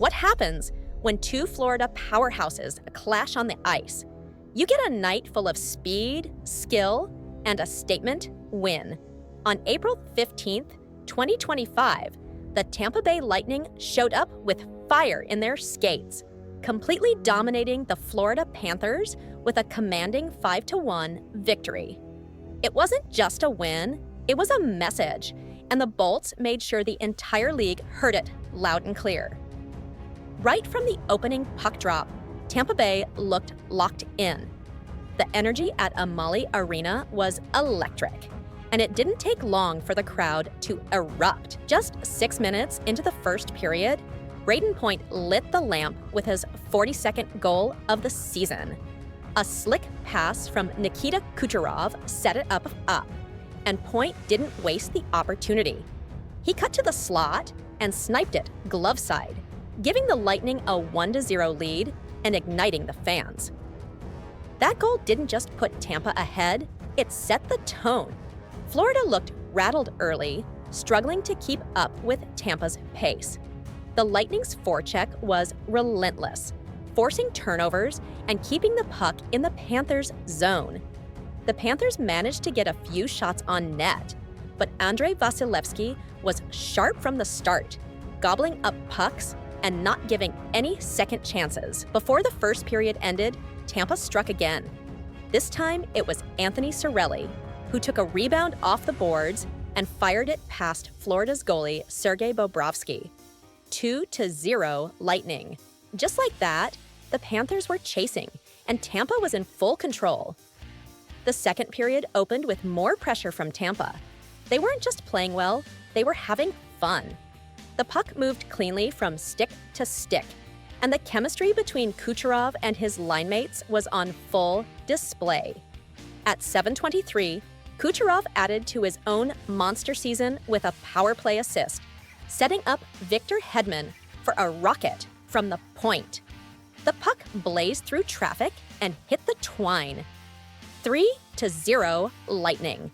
What happens when two Florida powerhouses clash on the ice? You get a night full of speed, skill, and a statement win. On April 15th, 2025, the Tampa Bay Lightning showed up with fire in their skates, completely dominating the Florida Panthers with a commanding 5-1 victory. It wasn't just a win, it was a message, and the Bolts made sure the entire league heard it loud and clear. Right from the opening puck drop, Tampa Bay looked locked in. The energy at Amalie Arena was electric, and it didn't take long for the crowd to erupt. Just 6 minutes into the first period, Brayden Point lit the lamp with his 42nd goal of the season. A slick pass from Nikita Kucherov set it up, and Point didn't waste the opportunity. He cut to the slot and sniped it glove side, giving the Lightning a 1-0 lead and igniting the fans. That goal didn't just put Tampa ahead, it set the tone. Florida looked rattled early, struggling to keep up with Tampa's pace. The Lightning's forecheck was relentless, forcing turnovers and keeping the puck in the Panthers' zone. The Panthers managed to get a few shots on net, but Andrei Vasilevskiy was sharp from the start, gobbling up pucks and not giving any second chances. Before the first period ended, Tampa struck again. This time, it was Anthony Cirelli, who took a rebound off the boards and fired it past Florida's goalie, Sergei Bobrovsky. 2-0 Lightning. Just like that, the Panthers were chasing, and Tampa was in full control. The second period opened with more pressure from Tampa. They weren't just playing well, they were having fun. The puck moved cleanly from stick to stick, and the chemistry between Kucherov and his linemates was on full display. At 7:23, Kucherov added to his own monster season with a power play assist, setting up Victor Hedman for a rocket from the point. The puck blazed through traffic and hit the twine. 3-0 Lightning.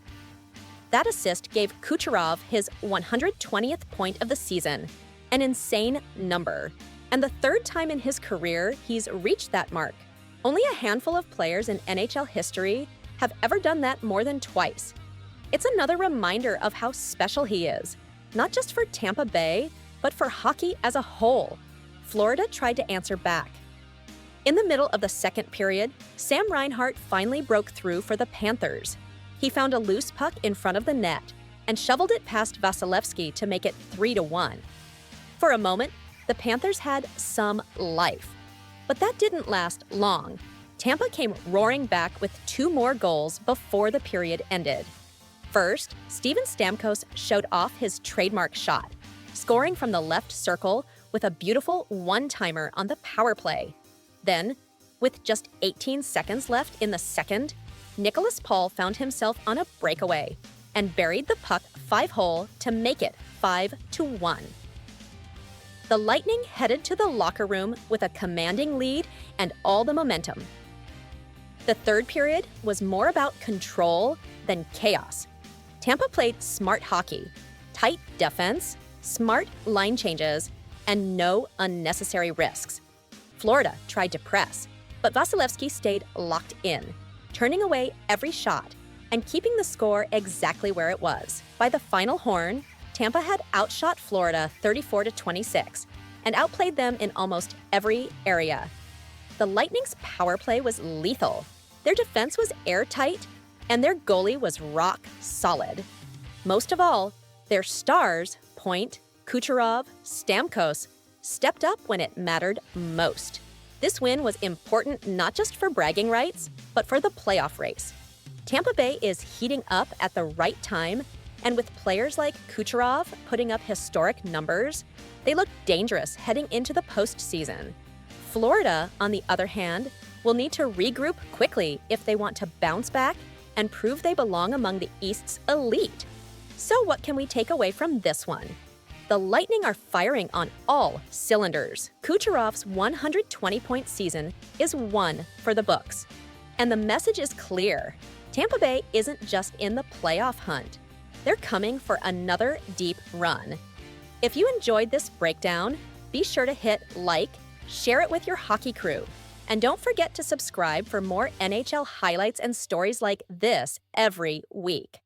That assist gave Kucherov his 120th point of the season, an insane number, and the third time in his career he's reached that mark. Only a handful of players in NHL history have ever done that more than twice. It's another reminder of how special he is, not just for Tampa Bay, but for hockey as a whole. Florida tried to answer back. In the middle of the second period, Sam Reinhart finally broke through for the Panthers. He found a loose puck in front of the net and shoveled it past Vasilevskiy to make it 3-1. For a moment, the Panthers had some life. But that didn't last long. Tampa came roaring back with 2 more goals before the period ended. First, Steven Stamkos showed off his trademark shot, scoring from the left circle with a beautiful one-timer on the power play. Then, with just 18 seconds left in the second, Nicholas Paul found himself on a breakaway and buried the puck 5-hole to make it 5-1. The Lightning headed to the locker room with a commanding lead and all the momentum. The third period was more about control than chaos. Tampa played smart hockey, tight defense, smart line changes, and no unnecessary risks. Florida tried to press, but Vasilevskiy stayed locked in, turning away every shot and keeping the score exactly where it was. By the final horn, Tampa had outshot Florida 34-26 and outplayed them in almost every area. The Lightning's power play was lethal. Their defense was airtight, and their goalie was rock solid. Most of all, their stars, Point, Kucherov, Stamkos, stepped up when it mattered most. This win was important not just for bragging rights, but for the playoff race. Tampa Bay is heating up at the right time, and with players like Kucherov putting up historic numbers, they look dangerous heading into the postseason. Florida, on the other hand, will need to regroup quickly if they want to bounce back and prove they belong among the East's elite. So what can we take away from this one? The Lightning are firing on all cylinders. Kucherov's 120-point season is one for the books. And the message is clear. Tampa Bay isn't just in the playoff hunt. They're coming for another deep run. If you enjoyed this breakdown, Be sure to hit like, share it with your hockey crew, and don't forget to subscribe for more NHL highlights and stories like this every week.